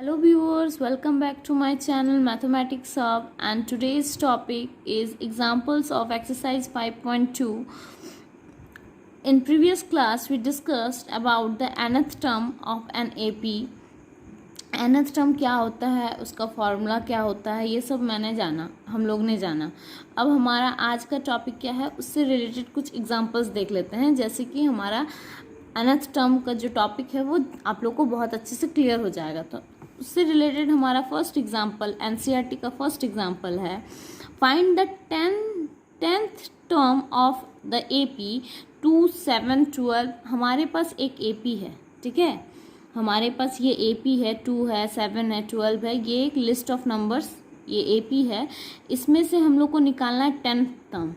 Hello viewers, welcome back to my channel Mathematics Hub, and today's topic is examples of exercise 5.2. In previous class we discussed about the nth term of an AP. nth term क्या होता है, उसका formula क्या होता है, ये सब हम लोग ने जाना। अब हमारा आज का टॉपिक क्या है, उससे रिलेटेड कुछ एग्जांपल्स देख लेते हैं। जैसे कि हमारा nth टर्म का जो टॉपिक है वो आप लोग को बहुत अच्छे से क्लियर हो जाएगा। तो उससे रिलेटेड हमारा फर्स्ट एग्जांपल एनसीईआरटी का फर्स्ट एग्जांपल है, find the tenth term of the AP 2, 7, 12। हमारे पास एक एपी है, ठीक है, हमारे पास ये एपी है, 2 है, 7 है, 12 है, ये एक लिस्ट ऑफ नंबर्स ये एपी है। इसमें से हम लोग को निकालना है 10th टर्म।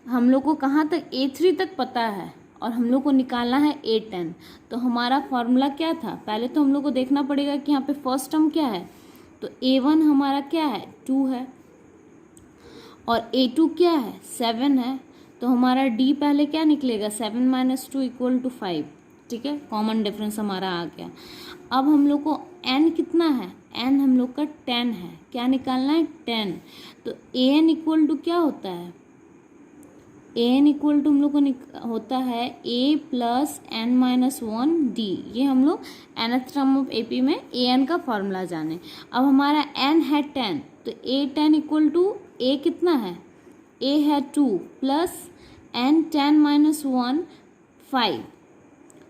हम लोग को कहाँ तक A3 तक पता है और हम लोग को निकालना है A10। तो हमारा फॉर्मूला क्या था, पहले तो हम लोग को देखना पड़ेगा कि यहाँ पे फर्स्ट टर्म क्या है। तो A1 हमारा क्या है, 2 है, और A2 क्या है, 7 है। तो हमारा D पहले क्या निकलेगा, 7 - 2 = 5, ठीक है, कॉमन डिफरेंस हमारा आ गया। अब हम लोग को N कितना है, N हम लोग का 10 है, क्या निकालना है, 10। तो AN = क्या होता है, AN = हम लोग को होता है A + N - 1 D। ये हम लोग nth टर्म ऑफ AP में AN का फॉर्मूला जाने। अब हमारा N है 10, तो A10 = A कितना है, A है 2 + N10 - 1 5।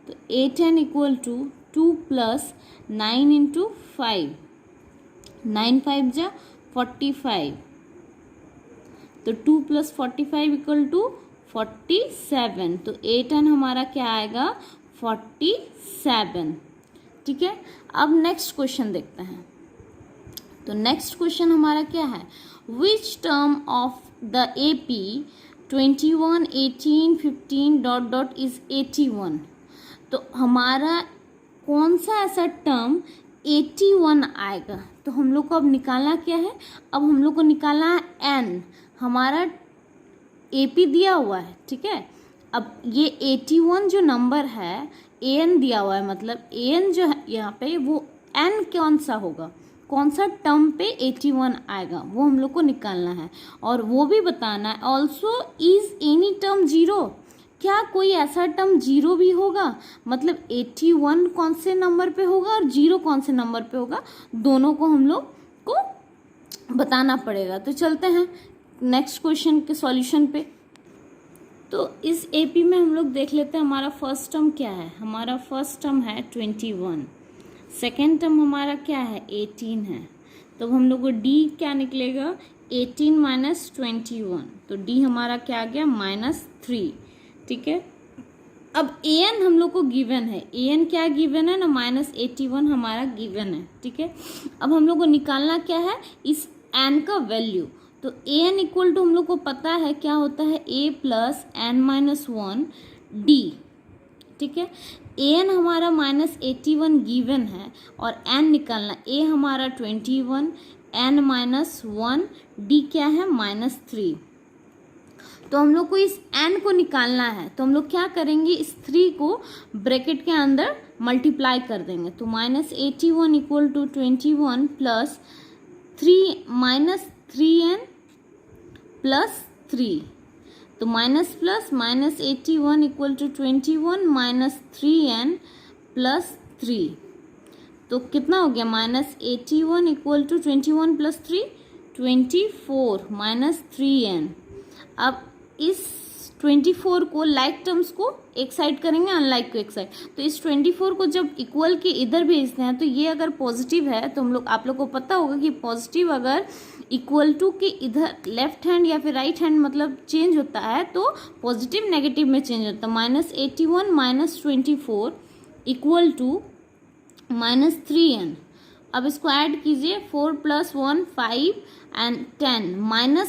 तो A10 = 2 + 9 × 5, 9 × 5 = 45। तो 2 + 45 = 47। तो A10 हमारा क्या आएगा, 47, ठीक है। अब नेक्स्ट क्वेश्चन देखते हैं। तो नेक्स्ट क्वेश्चन हमारा क्या है, which term of the AP 21, 18, 15 ... is 81। तो हमारा कौन सा ऐसा टर्म 81 आएगा। तो हम लोग को अब निकालना क्या है, अब हम लोग को निकालना है N। हमारा AP दिया हुआ है, ठीक है। अब ये 81 जो नंबर है, AN दिया हुआ है, मतलब AN जो है यहाँ पे वो N कौन सा होगा, कौन सा टर्म पे 81 आएगा, वो हम लोग को निकालना है। और वो भी बताना है ऑल्सो इज एनी टर्म 0। क्या कोई ऐसा टर्म 0 भी होगा, मतलब 81 कौन से नंबर पे होगा और 0 कौन से नंबर पे होगा, दोनों को हम लोग को बताना पड़ेगा। तो चलते हैं नेक्स्ट क्वेश्चन के सॉल्यूशन पे। तो इस एपी में हम लोग देख लेते हैं हमारा फर्स्ट टर्म क्या है। हमारा फर्स्ट टर्म है 21, सेकेंड टर्म हमारा क्या है, 18 है। तो हम लोग को डी क्या निकलेगा, 18 - 21। तो डी हमारा क्या आ गया, -3, ठीक है। अब an हम लोग को गिवन है, an क्या गिवन है ना, -81 हमारा गिवन है, ठीक है। अब हम लोग को निकालना क्या है, इस n का वैल्यू। तो an = हम लोग को पता है क्या होता है, A + N - 1 D, ठीक है। an हमारा -81 गिवन है और n निकालना, A हमारा 21, N - 1 D क्या है, -3। तो हम लोग को इस n को निकालना है, तो हम लोग क्या करेंगे, इस 3 को ब्रैकेट के अंदर मल्टीप्लाई कर देंगे। तो -81 = 21 + 3 + 3। तो माइनस प्लस, -81 = 21 - 3n + 3। तो कितना हो गया, -81 = 21 + 3 24 - 3n। अब इस 24 को लाइक टर्म्स को एक साइड करेंगे, अनलाइक को एक साइड। तो इस 24 को जब इक्वल के इधर भेजते हैं, तो ये अगर पॉजिटिव है तो हम लोग, आप लोग को पता होगा कि पॉजिटिव अगर इक्वल टू के इधर लेफ्ट हैंड या फिर राइट हैंड मतलब चेंज होता है, तो पॉजिटिव नेगेटिव में चेंज होता है। -81 - 24 = -3n। अब इसको ऐड कीजिए, 4 + 1 5 एंड 10।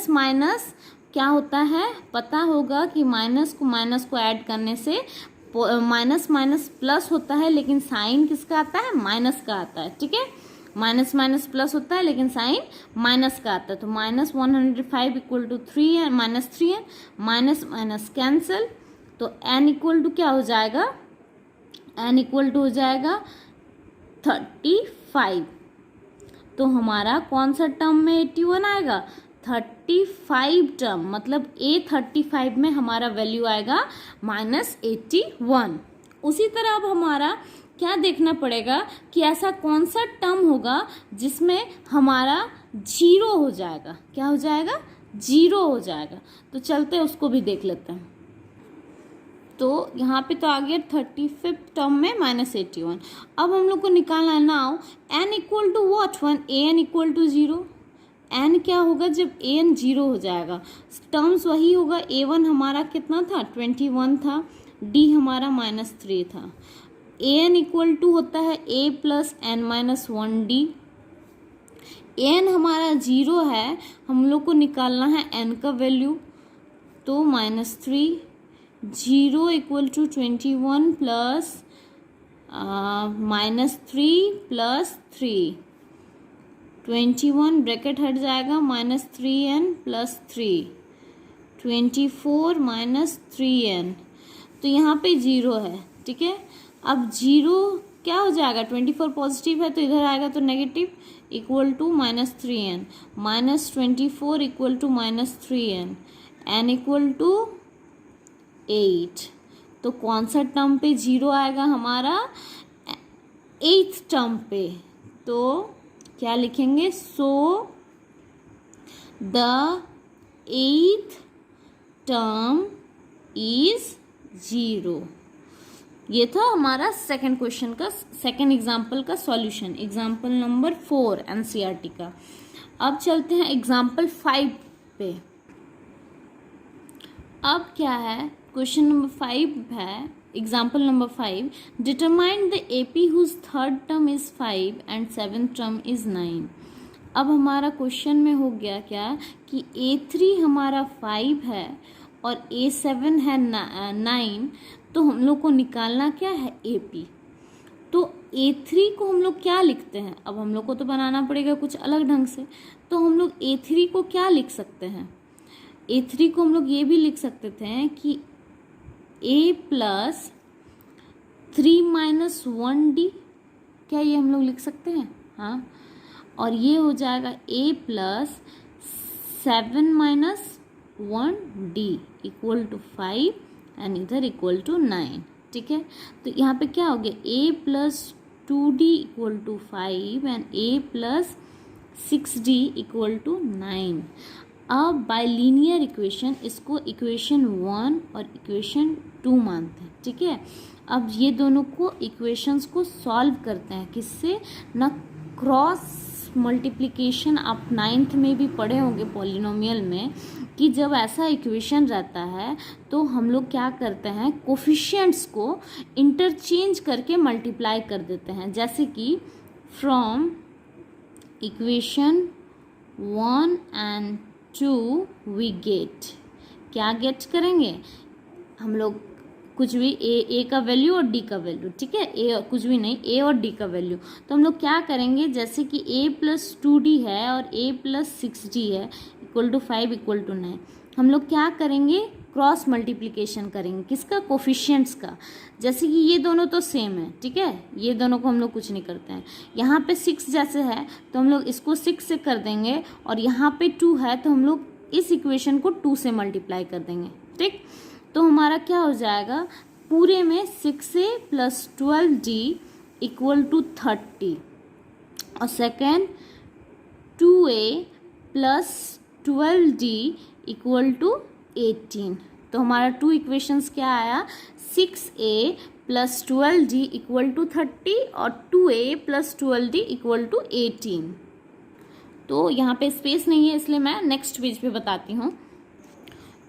माइनस क्या होता है, पता होगा कि माइनस को ऐड करने से माइनस प्लस होता है, लेकिन साइन किसका आता है, माइनस का आता है, ठीक है। माइनस प्लस होता है लेकिन साइन माइनस का आता है। तो -105 = 3n -3n, माइनस कैंसिल। तो n = क्या हो जाएगा, n = हो जाएगा 35, तो हमारा कौन सा टर्म में 81 आएगा, 35 टर्म, मतलब A35 में हमारा वैल्यू आएगा -81। उसी तरह अब हमारा क्या देखना पड़ेगा कि ऐसा कौन सा टर्म होगा जिसमें हमारा 0 हो जाएगा। क्या हो जाएगा, 0 हो जाएगा। तो चलते उसको भी देख लेते हैं। तो यहाँ पे तो आ गया 35 टर्म में -81। अब हम लोग को निकालना है now n equal to what, one an equal to 0। n क्या होगा जब an 0 हो जाएगा, टर्म्स वही होगा। a1 हमारा कितना था, 21 था, d हमारा -3 था। an इक्वल टू होता है a plus n minus 1d। an हमारा 0 है, हम लोग को निकालना है n का वैल्यू, तो -3, 0 equal to 21 plus -3 plus 3, 21 bracket हट जाएगा, -3n प्लस 3, 24 -3n। तो यहाँ पे 0 है, ठीक है। अब 0 क्या हो जाएगा, 24 पॉजिटिव है तो इधर आएगा तो negative, equal to -3n, -24 equal to -3n, n equal to 8। तो कौन सा टर्म पे 0 आएगा हमारा, 8th टर्म पे। तो क्या लिखेंगे, so the 8th term is 0। ये था हमारा सेकंड क्वेश्चन का, सेकंड एग्जाम्पल का सॉल्यूशन, एग्जाम्पल नंबर 4 एनसीईआरटी का। अब चलते हैं एग्जाम्पल 5 पे। अब क्या है, क्वेश्चन नंबर 5 है, example number 5, determine the AP whose third term is 5 and seventh term is 9। अब हमारा क्वेश्चन में हो गया क्या कि A3 हमारा 5 है और A7 है 9, तो हम लोग को निकालना क्या है, AP। तो A3 को हम लोग क्या लिखते हैं, अब हम लोग को तो बनाना पड़ेगा कुछ अलग ढंग से। तो हम लोग A3 को क्या लिख सकते हैं, A3 को हम लोग ये भी लिख सकते थे कि A प्लस 3 माइनस 1D, क्या ये हम लोग लिख सकते हैं, हाँ। और ये हो जाएगा A plus 7 minus 1D equal to 5 and इधर इक्वल टू 9, ठीक है। तो यहाँ पे क्या हो गया, A plus 2D equal to 5 and A plus 6D equal to 9। अब बाइलिनियर इक्वेशन, इसको इक्वेशन 1 और इक्वेशन 2 मानते हैं, ठीक है। अब ये दोनों को इक्वेशंस को सॉल्व करते हैं, किससे ना, क्रॉस मल्टीप्लिकेशन। आप 9th में भी पढ़े होंगे पॉलिनोमियल में कि जब ऐसा इक्वेशन रहता है तो हम लोग क्या करते हैं, कोफिशिएंट्स को इंटरचेंज करके मल्टीप्लाई कर देते हैं। जैसे कि from equation 1 and 2 we get, क्या गेट करेंगे हम लोग, कुछ भी ए का वैल्यू और डी का वैल्यू, ठीक है। ए कुछ भी नहीं, ए और डी का वैल्यू। तो हम लोग क्या करेंगे, जैसे कि ए प्लस 2D है और ए प्लस 6D है इक्वल टू 5 इक्वल टू 9, हम लोग क्या करेंगे, क्रॉस मल्टीप्लिकेशन करेंगे, किसका, कोफिशिएंट्स का। जैसे कि ये दोनों तो सेम है, ठीक है, ये दोनों को हम लोग कुछ नहीं करते हैं। यहाँ पे 6 जैसे है तो हम लोग इसको 6 से कर देंगे, और यहाँ पे 2 है तो हम लोग इस इक्वेशन को 2 से मल्टीप्लाई कर देंगे, ठीक। तो हमारा क्या हो जाएगा, पूरे में 6A plus 12D equal to 30, और second 2A plus 12D equal to 18। तो हमारा 2 इक्वेशंस क्या आया, 6A plus 12D equal to 30 और 2A plus 12D equal to 18। तो यहाँ पे स्पेस नहीं है इसलिए मैं नेक्स्ट पेज पे बताती हूँ।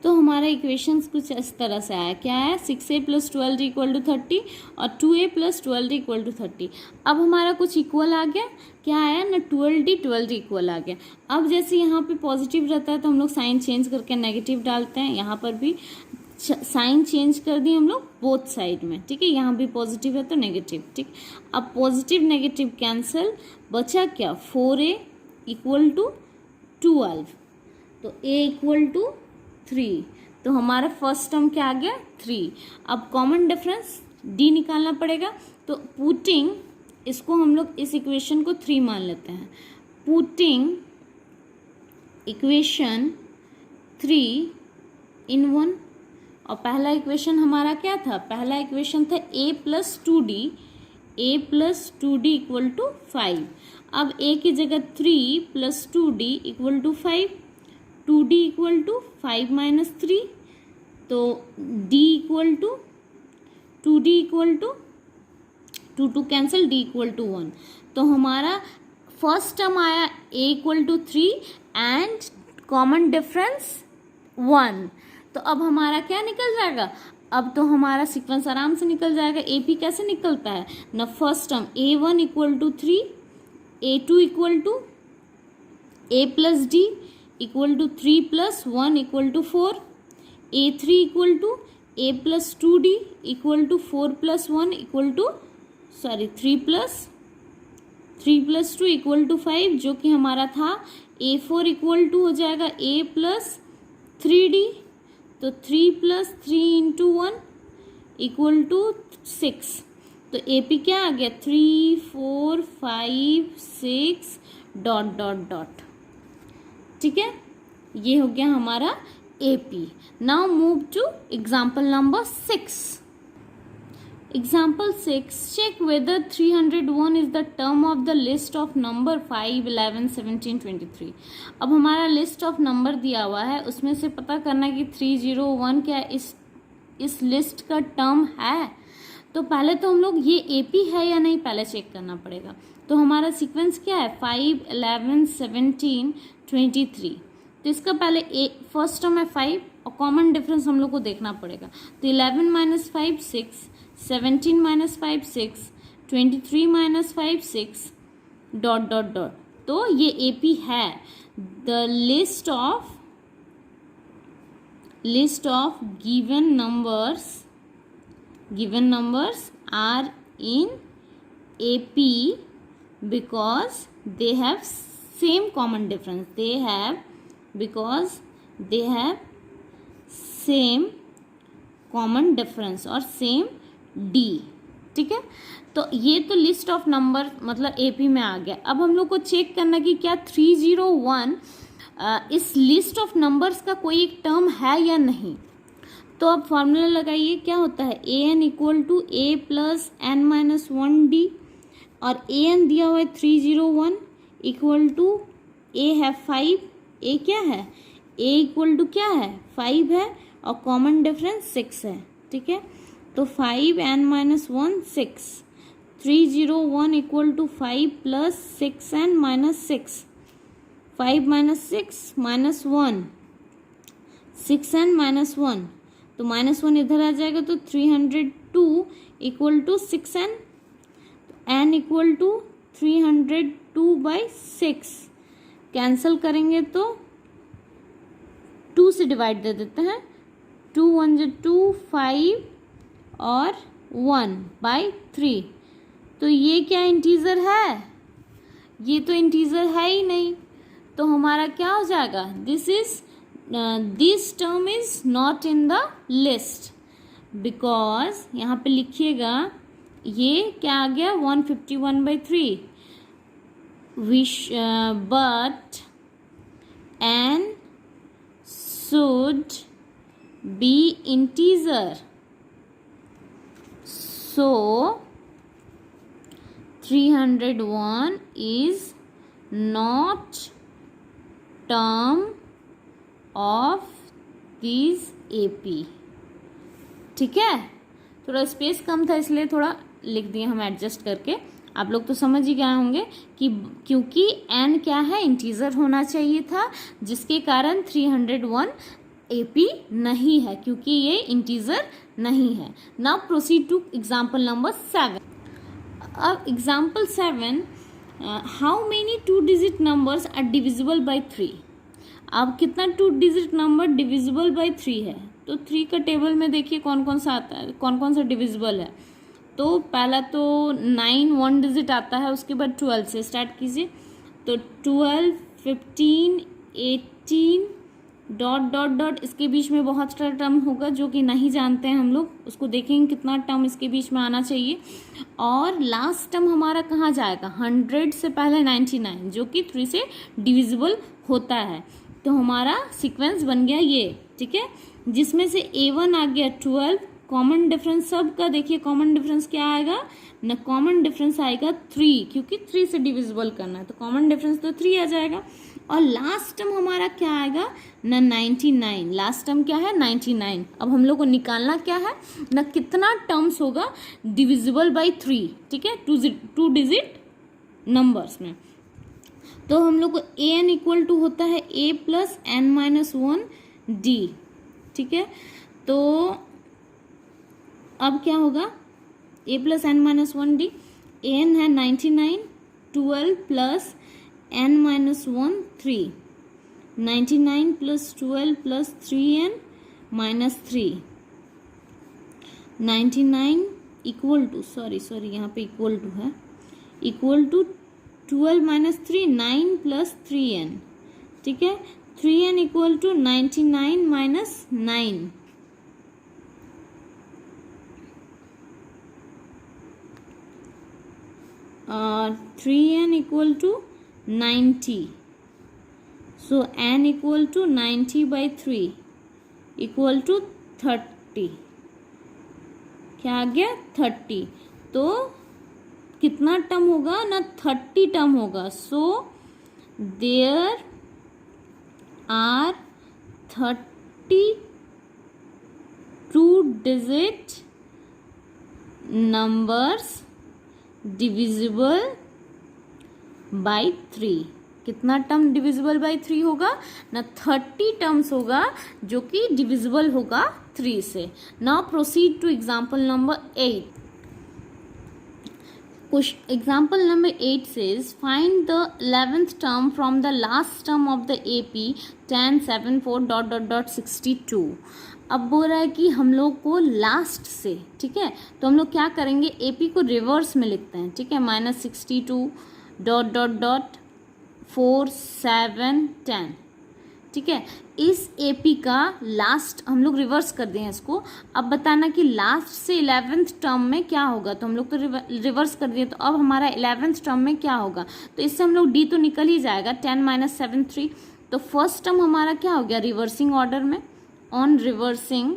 तो हमारा इक्वेशंस कुछ इस तरह से आया, क्या है, 6A plus 12D equal to 30 और 2A plus 12D equal to 30। अब हमारा कुछ इक्वल आ गया, क्या आया ना, 12D इक्वल आ गया। अब जैसे यहाँ पे पॉजिटिव रहता है तो हम लोग साइन चेंज करके नेगेटिव डालते हैं, यहाँ पर भी साइन चेंज कर दिए हम लोग बोथ साइड में, ठीक है। यहाँ भी पॉजिटिव है तो नेगेटिव, ठीक। अब पॉजिटिव नेगेटिव कैंसिल, बचा क्या, 4A इक्वल टू 12, तो A इक्वल टू 3। तो हमारा फर्स्ट टर्म क्या आ गया, 3। अब कॉमन डिफरेंस D निकालना पड़ेगा, तो पुटिंग इसको हम लोग इस इक्वेशन को 3 मान लेते हैं, पुटिंग इक्वेशन 3 in 1। और पहला इक्वेशन हमारा क्या था, पहला इक्वेशन था a plus two D equal to 5। अब a की जगह 3 plus 2d equal to 5, 2d equal to 5 minus 3, तो d equal to 2d equal to 2 cancel, d equal to 1। तो हमारा फर्स्ट टर्म आया a equal to 3 and common difference 1। तो अब हमारा क्या निकल जाएगा, अब तो हमारा सीक्वेंस आराम से निकल जाएगा। AP कैसे निकलता है ना, first term A1 equal to 3, A2 equal to A plus D equal to 3 plus 1 equal to 4, A3 equal to A plus 2d equal to 4 plus 1 equal to 3 plus 2 equal to 5, जो कि हमारा था A4 equal to हो जाएगा A plus 3d, तो 3 plus 3 into 1 equal to 6। तो AP क्या आ गया, 3 4 5 6 डॉट डॉट डॉट। ठीक है, ये हो गया हमारा AP। Now move to example number 6। Example 6, check whether 301 is the term of the list of number 5, 11, 17, 23। अब हमारा लिस्ट ऑफ नंबर दिया हुआ है, उसमें से पता करना है कि 301 क्या इस लिस्ट का टर्म है। तो पहले तो हम लोग ये AP है या नहीं पहले चेक करना पड़ेगा। तो हमारा सीक्वेंस क्या है, 5, 11, 17, 23। तो इसका पहले फर्स्ट टर्म है 5 और कॉमन डिफरेंस हम लोग को देखना पड़ेगा। तो 11 minus 5 6, 17 minus 5 6, 23 minus 5 6 dot dot dot. तो ये AP है। The list of given numbers are in AP because they have same common difference, because they have same common difference और same D। ठीक है, तो ये तो लिस्ट ऑफ नंबर मतलब AP में आ गया। अब हम लोग को चेक करना कि क्या 301 इस लिस्ट ऑफ नंबर्स का कोई एक टर्म है या नहीं। तो अब फॉर्मूला लगाइए, क्या होता है, AN equal to A plus N minus 1D, और AN दिया हुआ है 301 इक्वल टू A है 5, A क्या है, A इक्वल टू क्या है 5 है और कॉमन डिफरेंस 6 है। ठीक है, तो 5 N minus 1 6, 301 equal to 5 plus 6N minus 6, 5 minus 6 minus 1, 6N minus 1, तो माइनस 1 इधर आ जाएगा, तो 302 equal to 6N, N equal to 302 by 6, cancel करेंगे तो 2 से डिवाइड दे देते हैं, 2 1 जो 2 5 और 1 बाई 3। तो ये क्या इंटीजर है, ये तो इंटीजर है ही नहीं। तो हमारा क्या हो जाएगा, this term is not in the list, because यहाँ पे लिखिएगा ये क्या आ गया 151/3, but n should be integer, so 301 is not term of this AP। ठीक है, थोड़ा स्पेस कम था इसलिए थोड़ा लिख दिए हम एडजस्ट करके। आप लोग तो समझ ही गए होंगे कि क्योंकि n क्या है, इंटीजर होना चाहिए था, जिसके कारण 301 AP नहीं है, क्योंकि ये इंटीजर नहीं है। Now proceed to example number 7। अब example 7, how many 2 digit numbers are divisible by 3। अब कितना 2 डिजिट नंबर डिविजिबल बाई 3 है, तो 3 का टेबल में देखिए कौन कौन सा आता है, कौन कौन सा डिविजिबल है। तो पहला तो 9 1 डिजिट आता है, उसके बाद 12 से स्टार्ट कीजिए। तो 12 15 18 डॉट डॉट डॉट, इसके बीच में बहुत सारा टर्म होगा जो कि नहीं जानते हैं हम लोग, उसको देखेंगे कितना टर्म इसके बीच में आना चाहिए। और लास्ट टर्म हमारा कहाँ जाएगा, 100 से पहले 99 जो कि 3 से डिविजिबल होता है। तो हमारा सीक्वेंस बन गया ये, ठीक है, जिसमें से A1 आ गया 12। कॉमन डिफरेंस सबका देखिए, कॉमन डिफरेंस क्या आएगा ना, कॉमन डिफरेंस आएगा 3, क्योंकि 3 से डिविजिबल करना है तो कॉमन डिफरेंस तो 3 आ जाएगा। और लास्ट टर्म हमारा क्या आएगा ना, 99। लास्ट टर्म क्या है, 99। अब हम लोग को निकालना क्या है ना, कितना टर्म्स होगा डिविजिबल बाई 3, ठीक है, 2 डिजिट नंबर्स में। तो हम लोग को an इक्वल टू होता है a plus n minus 1 d, ठीक है। तो अब क्या होगा, a plus n minus 1 d, an है 99, 12 plus n minus 1 3, 99 plus 12 plus 3n minus 3, 99 equal to, sorry यहाँ पे इक्वल टू है, equal to 12 minus 3, 9 plus 3n, ठीक है। 3n equal to 99 minus 9, 3n equal to 90, so n equal to 90 by 3 equal to 30, क्या आ गया 30। तो कितना term होगा ना, 30 टर्म होगा। So there are 32 digit numbers divisible by 3। कितना टर्म डिविजिबल बाई 3 होगा ना, 30 टर्म्स होगा जो कि डिविजिबल होगा 3 से। Now proceed to example number 8। Example number 8 says find the 11th term from the last term of the AP 10 7 4 ... 62। अब बोल रहा है कि हम लोग को लास्ट से, ठीक है, तो हम लोग क्या करेंगे, AP को रिवर्स में लिखते हैं, ठीक है, -62 ... 4 7 10, ठीक है। इस AP का लास्ट हम लोग रिवर्स कर दें इसको। अब बताना कि लास्ट से 11th टर्म में क्या होगा, तो हम लोग तो रिवर्स कर दिए, तो अब हमारा 11th टर्म में क्या होगा, तो इससे हम लोग D तो निकल ही जाएगा, 10 - 7 3। तो फर्स्ट टर्म हमारा क्या हो गया, रिवर्सिंग ऑर्डर में, on reversing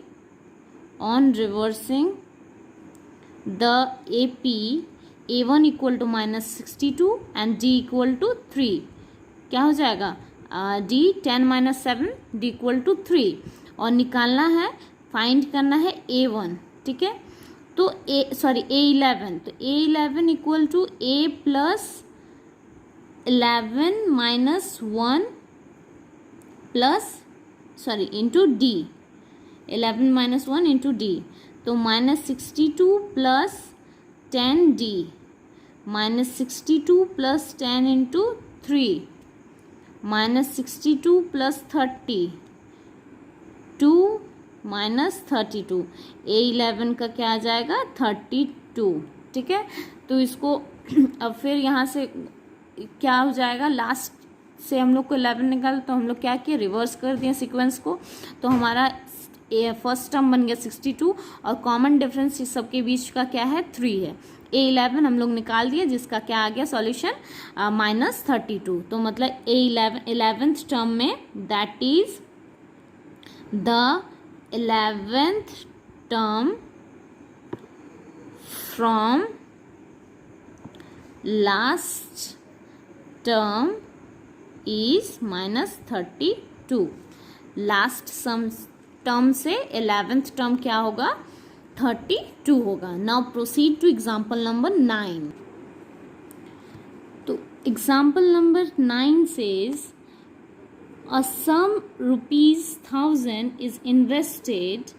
the AP A1 equal to -62 and D equal to 3, क्या हो जाएगा D 10 - 7 D इक्वल टू 3। और निकालना है, फाइंड करना है A1, ठीक है। तो A11, तो A11 equal to A plus 11 minus 1 plus into D, 11 minus 1 into D, तो -62 plus 10D, -62 plus 10 into 3, -62 plus 30, 2 minus 32। A11 का क्या आ जाएगा, 32, ठीक है। तो इसको अब फिर यहाँ से क्या हो जाएगा, लास्ट से हम लोग को 11 निकाल, तो हम लोग क्या किए, रिवर्स कर दिए सीक्वेंस को। तो हमारा फर्स्ट टर्म बन गया 62 और कॉमन डिफरेंस इस सबके बीच का क्या है, 3 है। A11 हम लोग निकाल दिए, जिसका क्या आ गया सॉल्यूशन, -32। तो मतलब A11 11th टर्म में, that is the 11th term from last term is -32। Last term से 11th टर्म क्या होगा, 32 होगा। Now proceed to example number 9। तो example number 9 says a sum ₹1000 is invested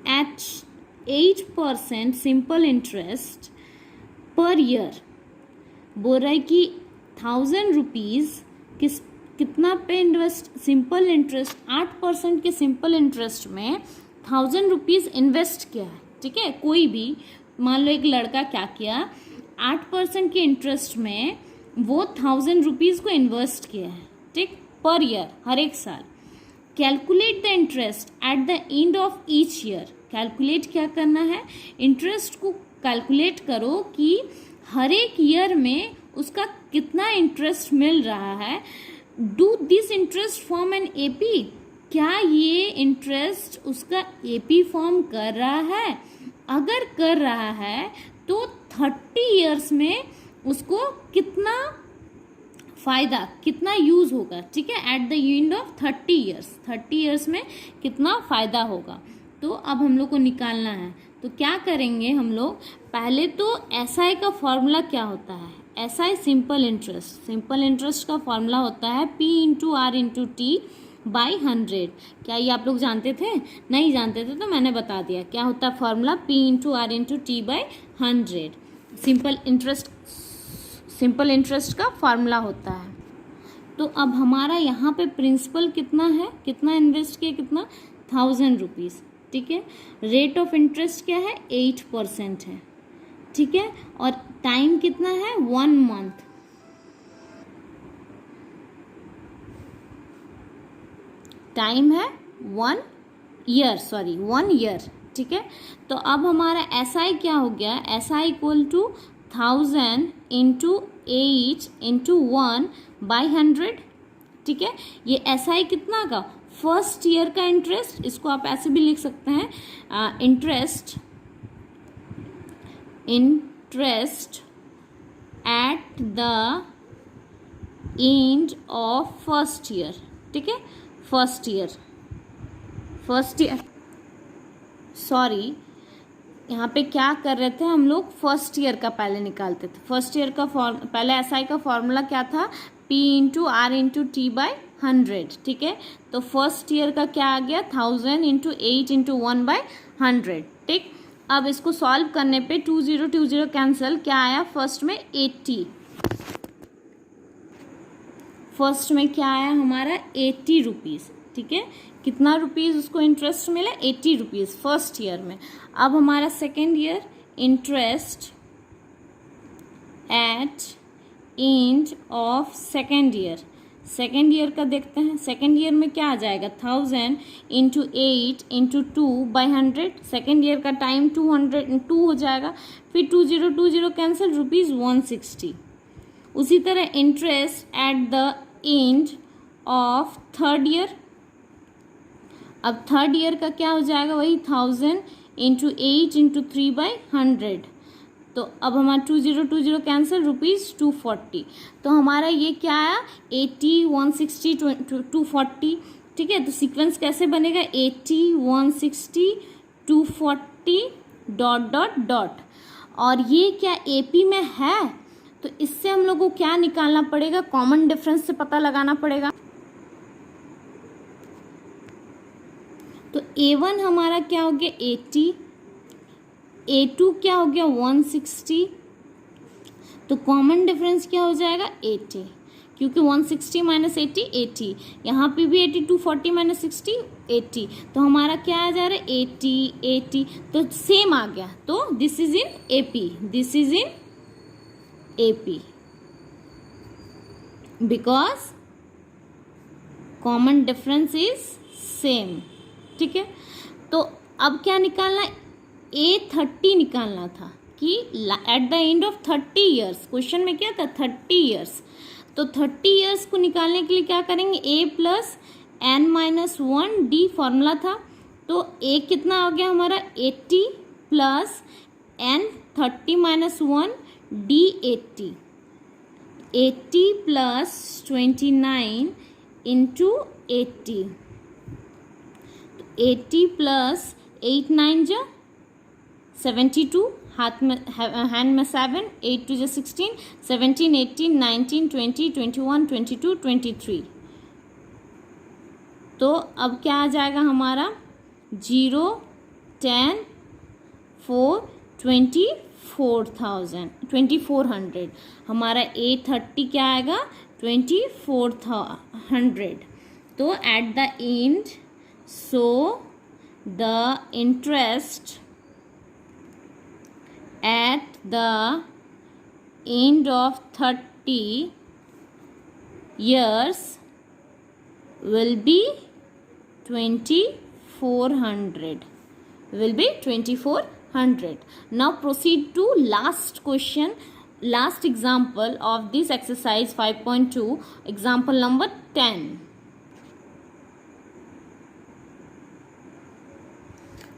at 8% simple interest per year। बोल रहा है कि 1000 रुपीज कितना पे इन्वेस्ट, सिंपल इंटरेस्ट 8% के सिंपल इंटरेस्ट में 1000 रुपीज इन्वेस्ट किया है, ठीक है। कोई भी मान लो एक लड़का क्या किया, 8% के इंटरेस्ट में वो 1000 रुपीज को इन्वेस्ट किया है, ठीक, पर ईयर, हर एक साल। Calculate the interest at the end of each year. Calculate क्या करना है, इंटरेस्ट को कैलकुलेट करो कि हर एक ईयर में उसका कितना इंटरेस्ट मिल रहा है। Do this interest form an AP, क्या ये इंटरेस्ट उसका एपी फॉर्म कर रहा है? अगर कर रहा है तो 30 इयर्स में उसको कितना फायदा, कितना यूज होगा, ठीक है, at the end of 30 years में कितना फायदा होगा। तो अब हम लोग को निकालना है। तो क्या करेंगे हम लोग, पहले तो एसआई का फॉर्मूला क्या होता है? एसआई सिंपल इंटरेस्ट का फॉर्मूला होता है P into R into T by 100। क्या ये आप लोग जानते थे? नहीं जानते थे तो मैंने बता दिया क्या होता है formula, P into R into T by 100 simple interest का फॉर्मूला होता है। तो अब हमारा यहाँ पे प्रिंसिपल कितना है, कितना इन्वेस्ट किया, कितना 1000 रुपीज़, ठीक है। रेट ऑफ इंटरेस्ट क्या है, 8% है, ठीक है। और टाइम कितना है, 1 मंथ। टाइम है 1 ईयर, ठीक है। तो अब हमारा एसआई क्या हो गया, SI equal to 1000 into 8 into 1 by 100, ठीक है। ये एसआई कितना का, फर्स्ट ईयर का इंटरेस्ट, इसको आप ऐसे भी लिख सकते हैं, interest at the end of first year, ठीक है। फर्स्ट ईयर सॉरी, यहाँ पे क्या कर रहे थे हम लोग, फर्स्ट ईयर का पहले निकालते थे। फर्स्ट ईयर का पहले एसआई का फॉर्मूला क्या था, P into R into T by 100, ठीक है। तो फर्स्ट ईयर का क्या आ गया, 1000 इंटू 8 इंटू 1 बाई 100, ठीक। अब इसको सॉल्व करने पे 20 कैंसिल, क्या आया फर्स्ट में 80, फर्स्ट में क्या आया हमारा 80 रुपीज़, ठीक है। कितना रुपीज़ उसको इंटरेस्ट मिला, 80 रुपीज़ फर्स्ट ईयर में। अब हमारा second year, interest eight end of second year का देखते हैं। सेकेंड ईयर में क्या आ जाएगा, 1000 into 8 into 2 by 100। Second year का टाइम 2 हो जाएगा, फिर 20 कैंसिल, ₹160। उसी तरह interest at the end of third year. अब थर्ड ईयर का क्या हो जाएगा, वही 1000 इंटू 8 इंटू 3 बाई 100। तो अब हमारा 20 कैंसिल, ₹240। तो हमारा ये क्या आया, 80, 160, 240, ठीक है। तो सीक्वेंस कैसे बनेगा, 80, 160, 240 डॉट डॉट डॉट। और ये क्या एपी में है, तो इससे हम लोग को क्या निकालना पड़ेगा, कॉमन डिफरेंस से पता लगाना पड़ेगा। तो A1 हमारा क्या हो गया, 80, A2 क्या हो गया, 160। तो कॉमन डिफरेंस क्या हो जाएगा, 80, क्योंकि 160 माइनस 80, 80। यहाँ पे भी 80, 240 माइनस 60, 80। तो हमारा क्या आ जा रहा है, 80, 80, तो सेम आ गया। तो this is in AP, because common difference is same, ठीक है। तो अब क्या निकालना है, A30 निकालना था कि at the end of 30 years, question में क्या था, 30 इयर्स। तो 30 इयर्स को निकालने के लिए क्या करेंगे, A plus n minus 1D formula था। तो A कितना हो गया हमारा, 80 plus n 30 minus 1D 80 plus 29 into 80। 80 plus 8 9 जा 72, हाथ में हैंड में 7, 8 2 जा 16, 17 18 19 20 21 22 23। तो अब क्या आ जाएगा हमारा, 0 10 4 2400। हमारा A30 क्या आएगा, 2400। तो at the end, so the interest at the end of 30 years will be 2400 will be 2400. Now proceed to last question, last example of this exercise 5.2, example number 10.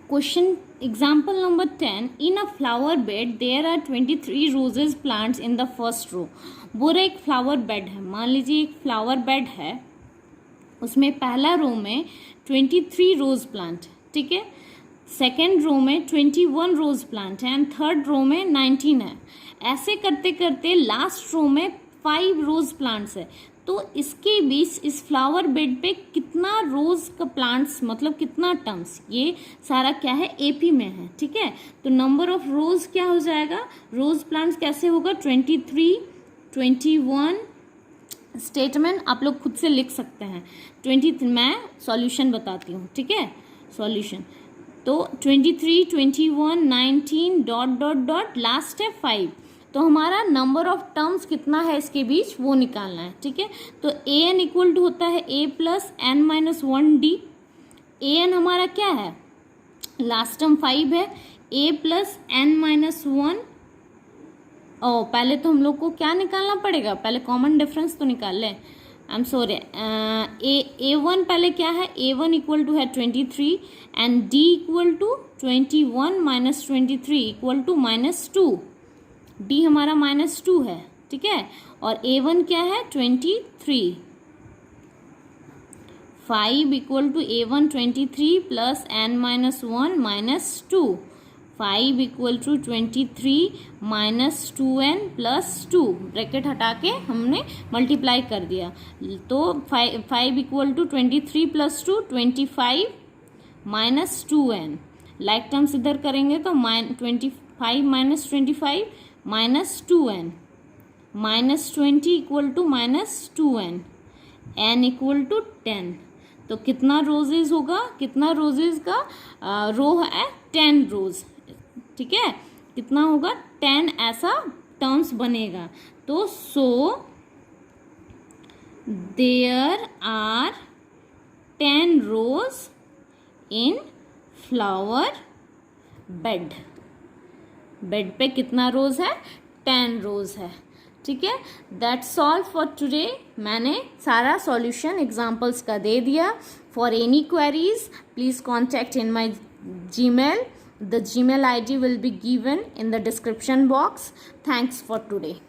Question example number 10. In a flower bed there are 23 roses plants in the first row. बोरा एक flower bed है, मान लीजिए एक flower bed है, उसमें पहला रो में 23 rose plant, ठीक है, सेकेंड रो में 21 रोज प्लांट है एंड थर्ड रो में 19 है. ऐसे करते करते लास्ट रो में 5 रोज प्लांट्स है. तो इसके बीच इस फ्लावर बेड पे कितना रोज का प्लांट्स, मतलब कितना टर्म्स, ये सारा क्या है एपी में है, ठीक है. तो नंबर ऑफ रोज क्या हो जाएगा, रोज प्लांट्स कैसे होगा, 23, 21. स्टेटमेंट आप लोग खुद से लिख सकते हैं. 20 मैं सॉल्यूशन बताती हूँ, ठीक है, सॉल्यूशन. तो 23, 21, 19 डॉट डॉट डॉट लास्ट है 5. तो हमारा नंबर ऑफ टर्म्स कितना है इसके बीच वो निकालना है, ठीक है. तो ए एन इक्वल टू होता है ए plus N minus 1 D. A N हमारा क्या है, लास्ट टर्म 5 है, ए प्लस एन माइनस 1. पहले तो हम लोग को क्या निकालना पड़ेगा, पहले कॉमन डिफरेंस तो निकाल लें. I am sorry, A one पहले क्या है, ए वन इक्वल टू है 23 and D equal to 21 minus 23 equal to -2. D हमारा -2 है, ठीक है, और ए वन क्या है 23. 5 equal to A one 23 plus N minus 1 -2. 5 equal to 23 minus 2n plus 2, bracket हटा के हमने मल्टीप्लाई कर दिया. तो 5 equal to 23 plus 2 25 minus 2n. Like terms इधर करेंगे तो 25 minus 25 minus 2n minus 20 equal to minus 2n. n equal to 10. तो कितना रोजेज होगा, कितना रोजेज का रो है 10 रोज, ठीक है, कितना होगा 10 ऐसा टर्म्स बनेगा. तो so there are 10 rose in flower bed. Bed पे कितना रोज है, 10 रोज है, ठीक है. That's all for today. मैंने सारा सॉल्यूशन एग्जाम्पल्स का दे दिया. For any queries please contact in my Gmail. The Gmail ID will be given in the description box. Thanks for today.